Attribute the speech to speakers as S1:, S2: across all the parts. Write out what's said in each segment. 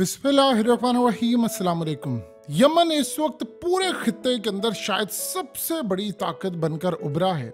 S1: बिस्मिल्लाहिर्रहमानिर्रहीम अस्सलाम वालेकुम। यमन इस वक्त पूरे खित्ते के अंदर शायद सबसे बड़ी ताकत बनकर उभरा है।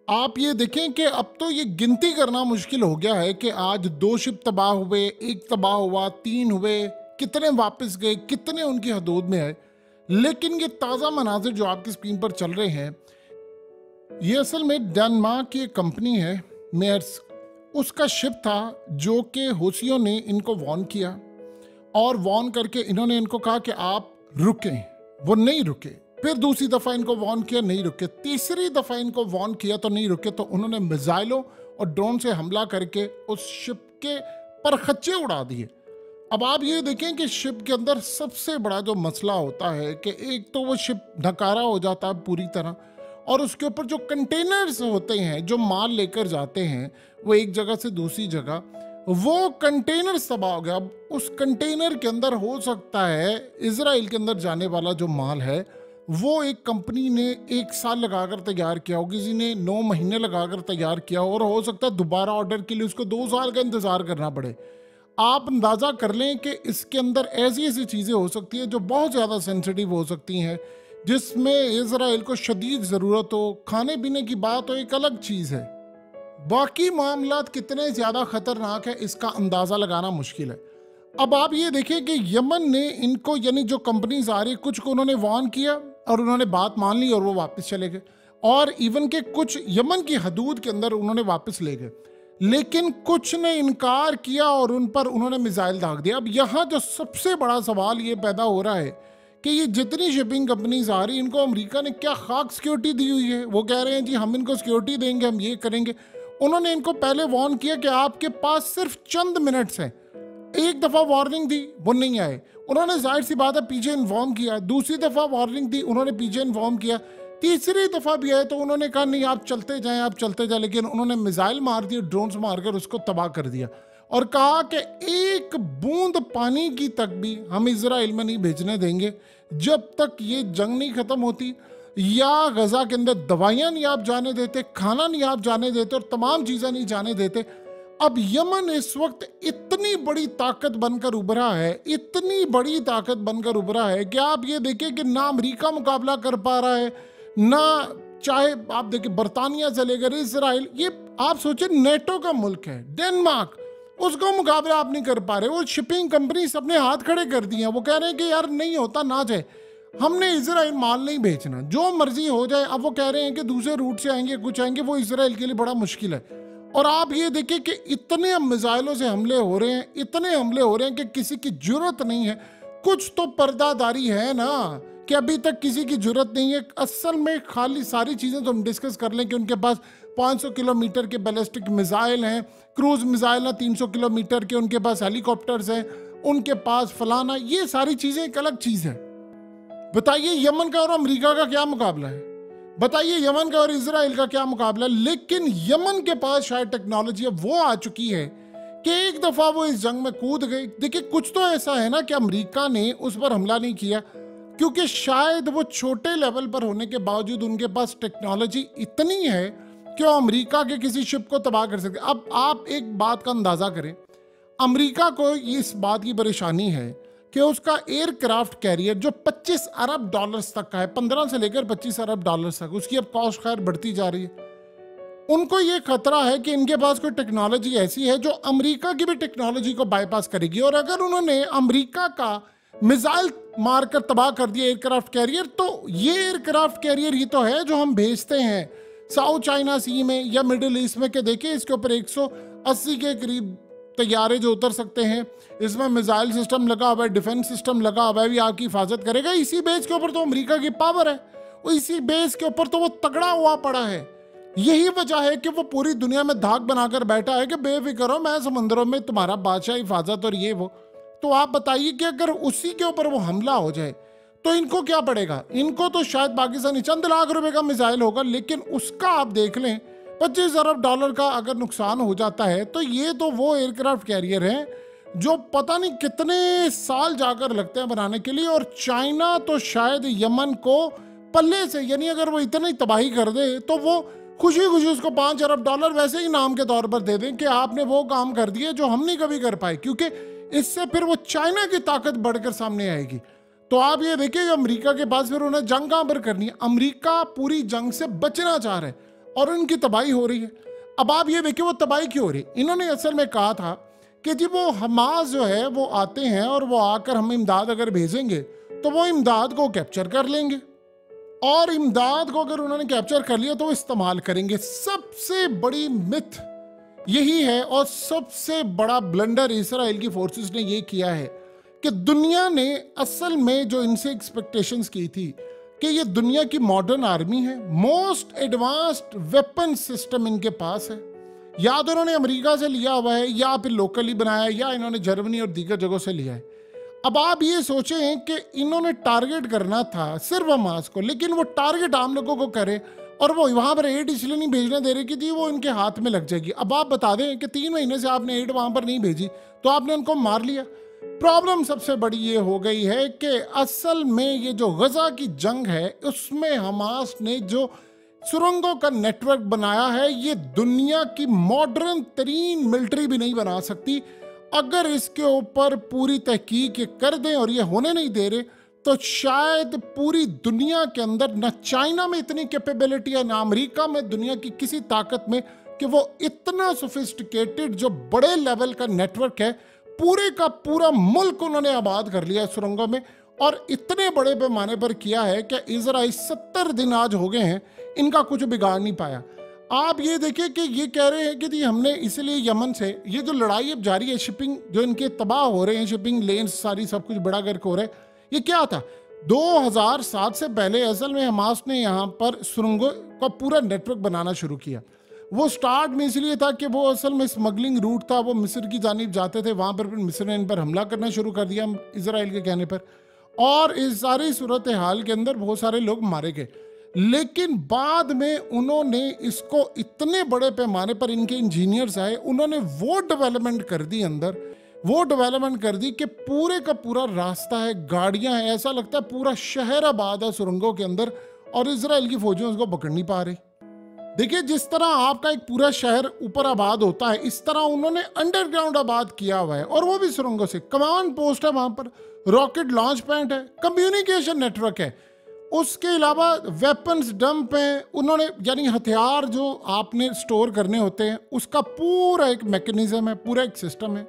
S1: आप ये देखें कि अब तो ये गिनती करना मुश्किल हो गया है कि आज 2 शिप तबाह हुए, 1 तबाह हुआ, 3 हुए, कितने वापस गए, कितने उनकी हदूद में आए। लेकिन ये ताज़ा मनाजिर जो आपकी स्क्रीन पर चल रहे हैं, ये असल में डेनमार्क की एक कंपनी है मेयर्स, उसका शिप था जो कि हूसियों ने इनको वार्न किया और वार्न करके इन्होंने इनको कहा कि आप रुकें, वो नहीं रुके। फिर दूसरी दफ़ा इनको वार्न किया, नहीं रुके। तीसरी दफ़ा इनको वार्न किया तो नहीं रुके, तो उन्होंने मिसाइलों और ड्रोन से हमला करके उस शिप के परखच्चे उड़ा दिए। अब आप ये देखें कि शिप के अंदर सबसे बड़ा जो मसला होता है कि एक तो वो शिप नकारा हो जाता है पूरी तरह, और उसके ऊपर जो कंटेनर्स होते हैं जो माल लेकर जाते हैं वो एक जगह से दूसरी जगह, वो कंटेनर तबाह हो गया। अब उस कंटेनर के अंदर हो सकता है इजराइल के अंदर जाने वाला जो माल है वो एक कंपनी ने 1 साल लगाकर तैयार किया हो, किसी ने 9 महीने लगाकर तैयार किया हो, और हो सकता है दोबारा ऑर्डर के लिए उसको 2 साल का इंतज़ार करना पड़े। आप अंदाज़ा कर लें कि इसके अंदर ऐसी ऐसी चीज़ें हो सकती हैं जो बहुत ज़्यादा सेंसिटिव हो सकती हैं, जिसमें इजराइल को शदीद ज़रूरत हो। खाने पीने की बात हो एक अलग चीज़ है, बाकी मामलात कितने ज़्यादा ख़तरनाक है इसका अंदाज़ा लगाना मुश्किल है। अब आप ये देखें कि यमन ने इनको, यानी जो कंपनीज आ रही, कुछ को उन्होंने वार्न किया और उन्होंने बात मान ली और वो वापस चले गए, और इवन के कुछ यमन की हदूद के अंदर उन्होंने वापस ले गए, लेकिन कुछ ने इनकार किया और उन पर उन्होंने मिसाइल दाग दिया। अब यहाँ जो सबसे बड़ा सवाल ये पैदा हो रहा है कि ये जितनी शिपिंग कंपनीज आ रही, इनको अमेरिका ने क्या खाक सिक्योरिटी दी हुई है। वो कह रहे हैं जी हम इनको सिक्योरिटी देंगे, हम ये करेंगे। उन्होंने इनको पहले वार्न किया कि आपके पास सिर्फ चंद मिनट्स हैं। एक दफ़ा वार्निंग दी, वो नहीं आए, उन्होंने जाहिर सी बात है पीछे इन्फॉर्म किया। दूसरी दफ़ा वार्निंग दी, उन्होंने पीछे इन्फॉर्म किया। तीसरी दफ़ा भी आए तो उन्होंने कहा नहीं आप चलते जाएं, आप चलते जाएं, लेकिन उन्होंने मिसाइल मार दिए, ड्रोन्स मारकर उसको तबाह कर दिया और कहा कि एक बूंद पानी की तक भी हम इजराइल में नहीं भेजने देंगे जब तक ये जंग नहीं ख़त्म होती, या गजा के अंदर दवाइयाँ नहीं आप जाने देते, खाना नहीं आप जाने देते, और तमाम चीज़ें नहीं जाने देते। अब यमन इस वक्त इतनी बड़ी ताकत बनकर उभरा है, इतनी बड़ी ताकत बनकर उभरा है कि आप ये देखिए कि ना अमेरिका मुकाबला कर पा रहा है, ना चाहे आप देखिए बरतानिया से लेकर इजराइल, ये आप सोचे नेटो का मुल्क है डेनमार्क, उसको मुकाबला आप नहीं कर पा रहे। वो शिपिंग कंपनी अपने हाथ खड़े कर दिए हैं, वो कह रहे हैं कि यार नहीं होता ना जाए, हमने इजराइल माल नहीं बेचना, जो मर्जी हो जाए। अब वो कह रहे हैं कि दूसरे रूट से आएंगे, कुछ आएंगे, वो इजराइल के लिए बड़ा मुश्किल है। और आप ये देखिए कि इतने मिसाइलों से हमले हो रहे हैं, इतने हमले हो रहे हैं कि किसी की जरूरत नहीं है। कुछ तो पर्दादारी है ना कि अभी तक किसी की जरूरत नहीं है। असल में खाली सारी चीज़ें तो हम डिस्कस कर लें कि उनके पास 500 किलोमीटर के बैलिस्टिक मिसाइल हैं, क्रूज मिसाइल ना 300 किलोमीटर के, उनके पास हेलीकॉप्टर्स हैं, उनके पास फलाना, ये सारी चीज़ें एक अलग चीज़ है। बताइए यमन का और अमेरिका का क्या मुकाबला है, बताइए यमन का और इजराइल का क्या मुकाबला है। लेकिन यमन के पास शायद टेक्नोलॉजी अब वो आ चुकी है कि एक दफ़ा वो इस जंग में कूद गए। देखिए कुछ तो ऐसा है ना कि अमेरिका ने उस पर हमला नहीं किया क्योंकि शायद वो छोटे लेवल पर होने के बावजूद उनके पास टेक्नोलॉजी इतनी है कि वो अमेरिका के किसी शिप को तबाह कर सकते। अब आप एक बात का अंदाज़ा करें, अमेरिका को इस बात की परेशानी है कि उसका एयरक्राफ्ट कैरियर जो 25 अरब डॉलर्स तक का है, 15 से लेकर 25 अरब डॉलर्स तक, उसकी अब कॉस्ट खैर बढ़ती जा रही है। उनको ये खतरा है कि इनके पास कोई टेक्नोलॉजी ऐसी है जो अमेरिका की भी टेक्नोलॉजी को बाईपास करेगी, और अगर उन्होंने अमेरिका का मिसाइल मारकर तबाह कर दिया एयरक्राफ्ट कैरियर, तो ये एयरक्राफ्ट कैरियर ही तो है जो हम भेजते हैं साउथ चाइना सी में या मिडिल ईस्ट में, के देखिए इसके ऊपर 180 के करीब तैयारे जो उतर सकते हैं, इसमें मिसाइल सिस्टम लगा हुआ है, डिफेंस सिस्टम लगा हुआ है, भी आपकी हिफाजत करेगा। इसी बेस के ऊपर तो अमेरिका की पावर है, वो इसी बेस के ऊपर तो वो तगड़ा हुआ पड़ा है। यही वजह है कि वो पूरी दुनिया में धाक बनाकर बैठा है कि बेफिक्र हो, मैं समंदरों में तुम्हारा बादशाह, हिफाजत और ये वो। तो आप बताइए कि अगर उसी के ऊपर वो हमला हो जाए तो इनको क्या पड़ेगा। इनको तो शायद पाकिस्तानी चंद लाख रुपए का मिसाइल होगा, लेकिन उसका आप देख लें 25 अरब डॉलर का अगर नुकसान हो जाता है, तो ये तो वो एयरक्राफ्ट कैरियर हैं जो पता नहीं कितने साल जाकर लगते हैं बनाने के लिए। और चाइना तो शायद यमन को पल्ले से, यानी अगर वो इतनी तबाही कर दे तो वो खुशी खुशी उसको 5 अरब डॉलर वैसे ही नाम के तौर पर दे दें कि आपने वो काम कर दिए जो हम नहीं कभी कर पाए। क्योंकि इससे फिर वो चाइना की ताकत बढ़कर सामने आएगी। तो आप ये देखिए अमेरिका के पास फिर उन्हें जंग कहां पर करनी है। अमेरिका पूरी जंग से बचना चाह रहे हैं और उनकी तबाही हो रही है। अब आप ये देखिए वो तबाही क्यों हो रही है। इन्होंने असल में कहा था कि जी वो हमास जो है वो आते हैं और वो आकर हम इमदाद अगर भेजेंगे तो वो इमदाद को कैप्चर कर लेंगे, और इमदाद को अगर उन्होंने कैप्चर कर लिया तो वो इस्तेमाल करेंगे। सबसे बड़ी मिथ यही है और सबसे बड़ा ब्लंडर इजराइल की फोर्सेस ने ये किया है कि दुनिया ने असल में जो इनसे एक्सपेक्टेशंस की थी कि ये दुनिया की मॉडर्न आर्मी है, मोस्ट एडवांस्ड वेपन सिस्टम इनके पास है, या तो इन्होंने अमेरिका से लिया हुआ है या फिर लोकली बनाया या इन्होंने जर्मनी और दीगर जगहों से लिया है। अब आप ये सोचें कि इन्होंने टारगेट करना था सिर्फ हमास को, लेकिन वो टारगेट आम लोगों को करे और वो वहां पर एड इसलिए नहीं भेजने दे रहे कि जी वो इनके हाथ में लग जाएगी। अब आप बता दें कि 3 महीने से आपने एड वहां पर नहीं भेजी तो आपने उनको मार लिया। प्रॉब्लम सबसे बड़ी ये हो गई है कि असल में ये जो गजा की जंग है उसमें हमास ने जो सुरंगों का नेटवर्क बनाया है, ये दुनिया की मॉडर्न तरीन मिलिट्री भी नहीं बना सकती। अगर इसके ऊपर पूरी तहकीक कर दें और ये होने नहीं दे रहे तो शायद पूरी दुनिया के अंदर न चाइना में इतनी कैपेबिलिटी है, ना अमेरिका में, दुनिया की किसी ताकत में कि वो इतना सोफिस्टिकेटेड जो बड़े लेवल का नेटवर्क है, पूरे का पूरा मुल्क उन्होंने आबाद कर लिया है सुरंगों में, और इतने बड़े पैमाने पर किया है कि इजराइल 70 दिन आज हो गए हैं, इनका कुछ बिगाड़ नहीं पाया। आप ये देखिए कि ये कह रहे हैं कि जी हमने इसलिए यमन से ये जो लड़ाई अब जारी है, शिपिंग जो इनके तबाह हो रहे हैं, शिपिंग लेन्स सारी सब कुछ बड़ा गर्क हो रहा है, ये क्या था 2007 से पहले असल में हमास ने यहाँ पर सुरंगों का पूरा नेटवर्क बनाना शुरू किया। वो स्टार्ट में इसलिए था कि वो असल में स्मगलिंग रूट था, वो मिस्र की जानिब जाते थे, वहाँ पर फिर मिस्र ने इन पर हमला करना शुरू कर दिया इजराइल के कहने पर, और इस सारी सूरत हाल के अंदर बहुत सारे लोग मारे गए। लेकिन बाद में उन्होंने इसको इतने बड़े पैमाने पर, इनके इंजीनियर्स आए, उन्होंने वो डेवलपमेंट कर दी अंदर, वो डेवलपमेंट कर दी कि पूरे का पूरा रास्ता है, गाड़ियां हैं, ऐसा लगता है पूरा शहर आबाद है सुरंगों के अंदर, और इजराइल की फौजें उसको पकड़ नहीं पा रही। देखिए जिस तरह आपका एक पूरा शहर ऊपर आबाद होता है, इस तरह उन्होंने अंडरग्राउंड आबाद किया हुआ है, और वो भी सुरंगों से। कमांड पोस्ट है वहां पर, रॉकेट लॉन्च पैड है, कम्युनिकेशन नेटवर्क है, उसके अलावा वेपन्स डंप है। उन्होंने यानी हथियार जो आपने स्टोर करने होते हैं उसका पूरा एक मैकेनिज्म है, पूरा एक सिस्टम है।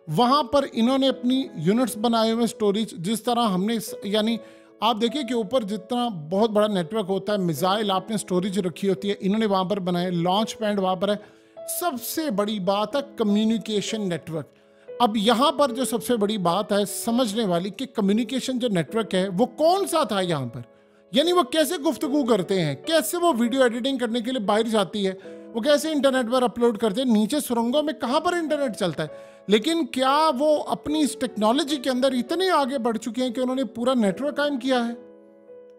S1: वहाँ पर इन्होंने अपनी यूनिट्स बनाए हुए स्टोरेज, जिस तरह हमने यानी आप देखिए कि ऊपर जितना बहुत बड़ा नेटवर्क होता है, मिसाइल आपने स्टोरेज रखी होती है, इन्होंने वहाँ पर बनाए, लॉन्च पैड वहाँ पर है। सबसे बड़ी बात है कम्युनिकेशन नेटवर्क। अब यहाँ पर जो सबसे बड़ी बात है समझने वाली कि कम्युनिकेशन जो नेटवर्क है वो कौन सा था यहाँ पर, यानी वो कैसे गुफ्तगू करते हैं, कैसे वो वीडियो एडिटिंग करने के लिए बाहर जाती है, वो कैसे इंटरनेट पर अपलोड करते हैं, नीचे सुरंगों में कहाँ पर इंटरनेट चलता है। लेकिन क्या वो अपनी इस टेक्नोलॉजी के अंदर इतने आगे बढ़ चुके हैं कि उन्होंने पूरा नेटवर्क कायम किया है।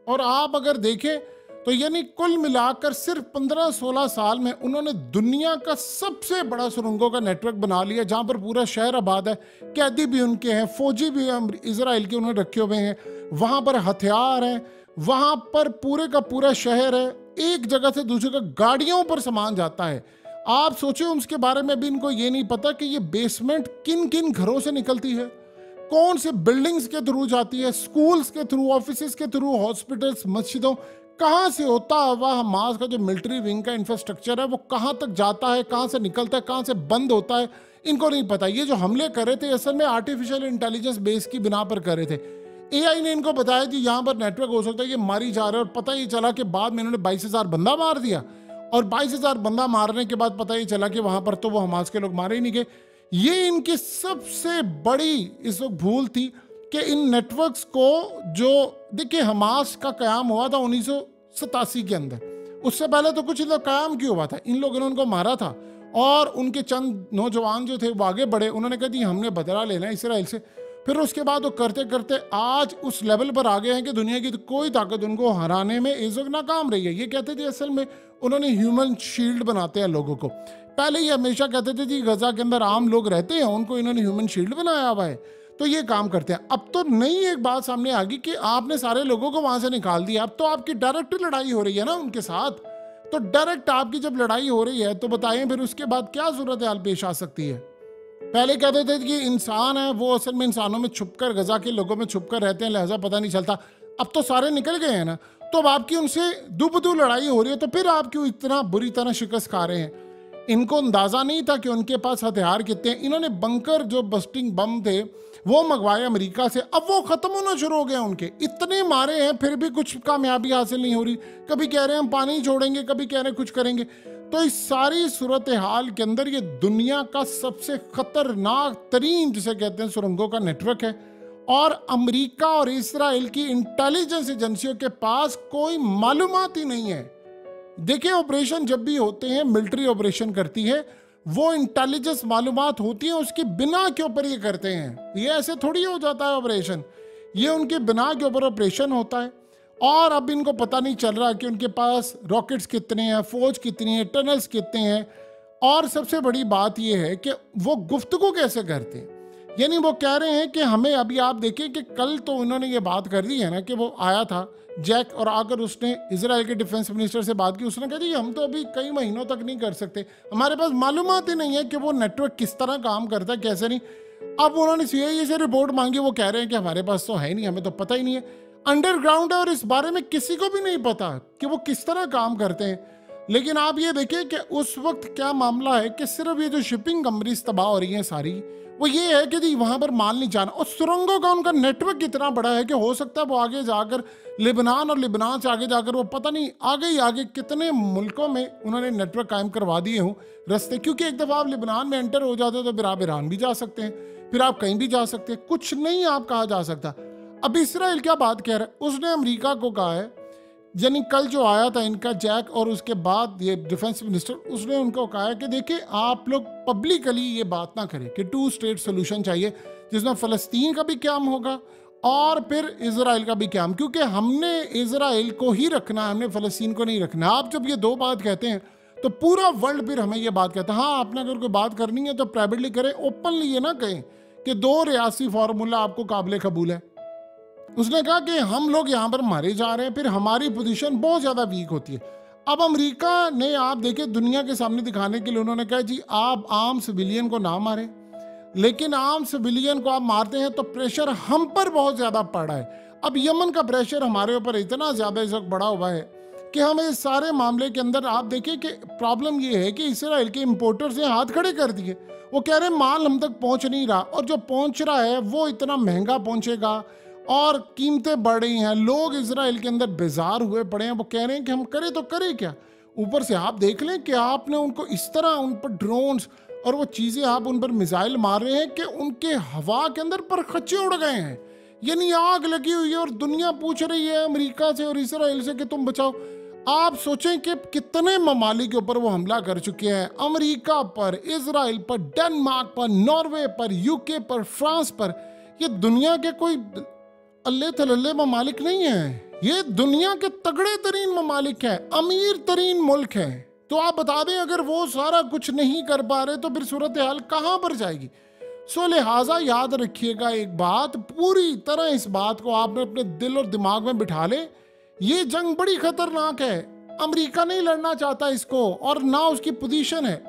S1: और आप अगर देखें तो यानी कुल मिलाकर सिर्फ 15-16 साल में उन्होंने दुनिया का सबसे बड़ा सुरंगों का नेटवर्क बना लिया, जहां पर पूरा शहर आबाद है, कैदी भी उनके हैं, फौजी भी इजराइल के उन्होंने रखे हुए हैं, वहां पर हथियार हैं, वहां पर पूरे का पूरा शहर है, एक जगह से दूसरी जगह गाड़ियों पर सामान जाता है। आप सोचिए उसके बारे में भी इनको ये नहीं पता कि ये बेसमेंट किन किन घरों से निकलती है, कौन से बिल्डिंग्स के थ्रू जाती है, स्कूल्स के थ्रू, ऑफिसेज के थ्रू, हॉस्पिटल्स, मस्जिदों, कहाँ से होता हुआ हमास का जो मिलिट्री विंग का इंफ्रास्ट्रक्चर है वो कहाँ तक जाता है, कहाँ से निकलता है, कहाँ से बंद होता है, इनको नहीं पता। ये जो हमले कर रहे थे असल में आर्टिफिशियल इंटेलिजेंस बेस की बिना पर कर रहे थे। एआई ने इनको बताया कि यहाँ पर नेटवर्क हो सकता है, ये मारी जा रहे हैं, और पता ही चला कि बाद में इन्होंने 22,000 बंदा मार दिया, और 22,000 बंदा मारने के बाद पता ही चला कि वहां पर तो वो हमास के लोग मारे ही नहीं गए। ये इनकी सबसे बड़ी इस वक्त भूल थी कि इन नेटवर्क्स को, जो देखिए हमास का कयाम हुआ था 1987 के अंदर, उससे पहले तो कुछ लोग कयाम क्यों हुआ था, इन लोगों ने उनको मारा था, और उनके चंद नौजवान जो थे वो आगे बढ़े, उन्होंने कहा जी हमने बदला लेना है इसराइल से। फिर उसके बाद वो करते करते आज उस लेवल पर आ गए हैं कि दुनिया की तो कोई ताकत उनको हराने में इस वक्त नाकाम रही है। ये कहते थे असल में उन्होंने ह्यूमन शील्ड बनाते हैं लोगों को, पहले ये हमेशा कहते थे जी गजा के अंदर आम लोग रहते हैं, उनको इन्होंने ह्यूमन शील्ड बनाया हुआ है, तो ये काम करते हैं। अब तो नई एक बात सामने आ गई कि आपने सारे लोगों को वहां से निकाल दिया, अब तो आपकी डायरेक्ट लड़ाई हो रही है ना उनके साथ, तो डायरेक्ट आपकी जब लड़ाई हो रही है तो बताएं फिर उसके बाद क्या सूरत हाल पेश आ सकती है। पहले कहते थे कि इंसान है वो असल में इंसानों में छुपकर, गजा के लोगों में छुपकर रहते हैं, लिहाजा पता नहीं चलता। अब तो सारे निकल गए हैं ना, तो अब आपकी उनसे दुबदू लड़ाई हो रही है, तो फिर आप क्यों इतना बुरी तरह शिकस्त खा रहे हैं? इनको अंदाजा नहीं था कि उनके पास हथियार कितने हैं। इन्होंने बंकर जो बस्टिंग बम थे वो मंगवाए अमेरिका से, अब वो खत्म होना शुरू हो गए उनके। इतने मारे हैं फिर भी कुछ कामयाबी हासिल नहीं हो रही। कभी कह रहे हैं हम पानी छोड़ेंगे, कभी कह रहे हैं कुछ करेंगे। तो इस सारी सूरत हाल के अंदर ये दुनिया का सबसे खतरनाक तरीन, जिसे कहते हैं, सुरंगों का नेटवर्क है। और अमेरिका और इसराइल की इंटेलिजेंस एजेंसियों के पास कोई मालूमात ही नहीं है। देखिए, ऑपरेशन जब भी होते हैं, मिलिट्री ऑपरेशन करती है, वो इंटेलिजेंस मालूमात होती है, उसकी बिना के ऊपर ये करते हैं। ये ऐसे थोड़ी हो जाता है ऑपरेशन, ये उनके बिना के ऊपर ऑपरेशन होता है। और अब इनको पता नहीं चल रहा कि उनके पास रॉकेट्स कितने हैं, फौज कितनी है, टनल्स कितने हैं। और सबसे बड़ी बात यह है कि वो गुफ्तगू कैसे करते हैं। यानी वो कह रहे हैं कि हमें, अभी आप देखें कि कल तो उन्होंने ये बात कर दी है ना कि वो आया था जैक, और आकर उसने इजराइल के डिफेंस मिनिस्टर से बात की। उसने कहा जी हम तो अभी कई महीनों तक नहीं कर सकते, हमारे पास मालूमात ही नहीं है कि वो नेटवर्क किस तरह काम करता है, कैसे नहीं। अब उन्होंने सीआईए से रिपोर्ट मांगी, वो कह रहे हैं कि हमारे पास तो है नहीं, हमें तो पता ही नहीं है, अंडरग्राउंड है और इस बारे में किसी को भी नहीं पता कि वो किस तरह काम करते हैं। लेकिन आप ये देखिए कि उस वक्त क्या मामला है कि सिर्फ ये जो शिपिंग कंपनीज तबाह हो रही हैं सारी, वो ये है कि जी वहां पर माल नहीं जाना। और सुरंगों का उनका नेटवर्क इतना बड़ा है कि हो सकता है वो आगे जाकर लेबनान, और लेबनान से आगे जाकर वो पता नहीं आगे ही आगे कितने मुल्कों में उन्होंने नेटवर्क कायम करवा दिए हों रास्ते। क्योंकि एक दफ़ा आप लेबनान में एंटर हो जाते हो तो फिर आप ईरान भी जा सकते हैं, फिर आप कहीं भी जा सकते हैं, कुछ नहीं आप कहा जा सकता। अब इसराइल क्या बात कह रहा है, उसने अमेरिका को कहा है, यानी कल जो आया था इनका जैक और उसके बाद ये डिफेंस मिनिस्टर, उसने उनको कहा है कि देखिए आप लोग पब्लिकली ये बात ना करें कि 2 स्टेट सोल्यूशन चाहिए, जिसमें फ़लस्तीन का भी क्याम होगा और फिर इजराइल का भी क्याम, क्योंकि हमने इजराइल को ही रखना है, हमने फ़लस्तीन को नहीं रखना। आप जब ये 2 बात कहते हैं तो पूरा वर्ल्ड फिर हमें ये बात कहता है। हाँ, आपने अगर कोई बात करनी है तो प्राइवेटली करें, ओपनली ये ना कहें कि 2 रियासी फार्मूला आपको काबिल कबूल है। उसने कहा कि हम लोग यहाँ पर मारे जा रहे हैं, फिर हमारी पोजीशन बहुत ज़्यादा वीक होती है। अब अमेरिका ने, आप देखिए, दुनिया के सामने दिखाने के लिए उन्होंने कहा जी आप आम सिविलियन को ना मारें, लेकिन आम सिविलियन को आप मारते हैं तो प्रेशर हम पर बहुत ज़्यादा पड़ रहा है। अब यमन का प्रेशर हमारे ऊपर इतना ज़्यादा इस वक्त बढ़ा हुआ है कि हमें इस सारे मामले के अंदर, आप देखिए कि प्रॉब्लम ये है कि इसराइल के इम्पोर्टर्स ने हाथ खड़े कर दिए। वो कह रहे हैं माल हम तक पहुँच नहीं रहा, और जो पहुँच रहा है वो इतना महंगा पहुँचेगा और कीमतें बढ़ रही हैं। लोग इजराइल के अंदर बेजार हुए पड़े हैं, वो कह रहे हैं कि हम करें तो करें क्या। ऊपर से आप देख लें कि आपने उनको इस तरह, उन पर ड्रोन्स और वो चीज़ें, आप उन पर मिसाइल मार रहे हैं कि उनके हवा के अंदर पर खच्चे उड़ गए हैं, यानी आग लगी हुई है। और दुनिया पूछ रही है अमेरिका से और इसराइल से कि तुम बचाओ। आप सोचें कि कितने ममालिक के ऊपर वो हमला कर चुके हैं, अमेरिका पर, इसराइल पर, डेनमार्क पर, नॉर्वे पर, यूके पर, फ्रांस पर। ये दुनिया के कोई अल्ले थल्ले ममालिक नहीं है, ये दुनिया के तगड़े तरीन ममालिक है, अमीर तरीन मुल्क है। तो आप बता दें अगर वो सारा कुछ नहीं कर पा रहे तो फिर सूरत हाल कहाँ पर जाएगी। सो लिहाजा याद रखिएगा एक बात, पूरी तरह इस बात को आपने अपने दिल और दिमाग में बिठा ले, ये जंग बड़ी खतरनाक है। अमेरिका नहीं लड़ना चाहता इसको, और ना उसकी पोजीशन है।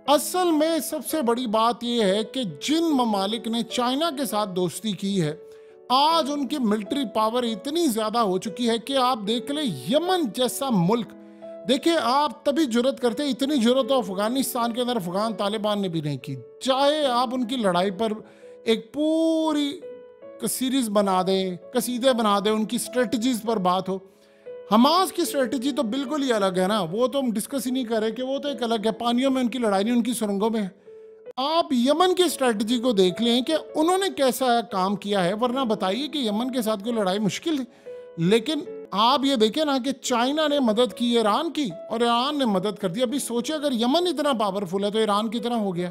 S1: असल में सबसे बड़ी बात यह है कि जिन ममालिक ने चाइना के साथ दोस्ती की है, आज उनकी मिलिट्री पावर इतनी ज्यादा हो चुकी है कि आप देख ले, यमन जैसा मुल्क, देखिए आप तभी जुर्रत करते, इतनी जुर्रत तो अफगानिस्तान के अंदर अफगान तालिबान ने भी नहीं की। चाहे आप उनकी लड़ाई पर एक पूरी सीरीज बना दें, कसीदे बना दें, उनकी स्ट्रेटजीज पर बात हो। हमास की स्ट्रेटजी तो बिल्कुल ही अलग है ना, वो तो हम डिस्कस ही नहीं कर रहे कि वो तो एक अलग है, पानियों में उनकी लड़ाई नहीं, उनकी सुरंगों में है। आप यमन की स्ट्रेटजी को देख लें कि उन्होंने कैसा काम किया है, वरना बताइए कि यमन के साथ कोई लड़ाई मुश्किल है। लेकिन आप ये देखें ना कि चाइना ने मदद की ईरान की, और ईरान ने मदद कर दी। अभी सोचिए अगर यमन इतना पावरफुल है तो ईरान कितना हो गया।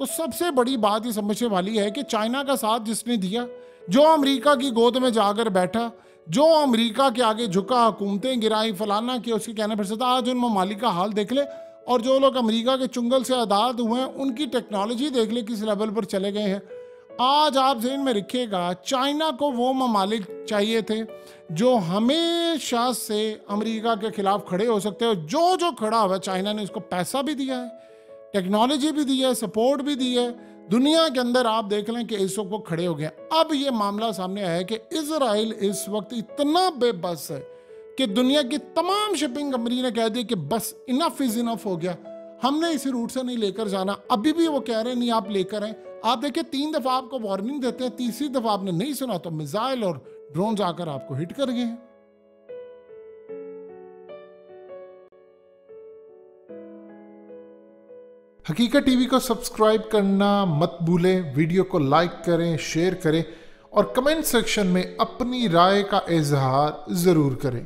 S1: तो सबसे बड़ी बात ये समझने वाली है कि चाइना का साथ जिसने दिया, जो अमेरिका की गोद में जाकर बैठा, जो अमेरिका के आगे झुका, हुकूमतें गिराई, फलाना किया, उसके कहने पर सदा, आज उन ममालिक का हाल देख ले। और जो लोग अमेरिका के चुंगल से आज़ाद हुए हैं, उनकी टेक्नोलॉजी देख ले किस लेवल पर चले गए हैं। आज आप ज़हन में रखिएगा, चाइना को वो ममालिक चाहिए थे जो हमेशा से अमेरिका के खिलाफ खड़े हो सकते हैं। जो जो खड़ा हुआ, चाइना ने उसको पैसा भी दिया है, टेक्नोलॉजी भी दी है, सपोर्ट भी दी है, दुनिया के अंदर आप देख लें कि इस वक्त वो खड़े हो गए। अब ये मामला सामने आया है कि इजराइल इस वक्त इतना बेबस है कि दुनिया की तमाम शिपिंग कंपनी ने कह दिया कि बस इनफ इज इनफ हो गया, हमने इसी रूट से नहीं लेकर जाना। अभी भी वो कह रहे हैं नहीं आप लेकर आए। आप देखिए 3 दफा आपको वार्निंग देते हैं, तीसरी दफा आपने नहीं सुना तो मिसाइल और ड्रोन आकर आपको हिट कर गए हैं।
S2: हकीकत टीवी को सब्सक्राइब करना मत भूलें, वीडियो को लाइक करें, शेयर करें और कमेंट सेक्शन में अपनी राय का इजहार ज़रूर करें।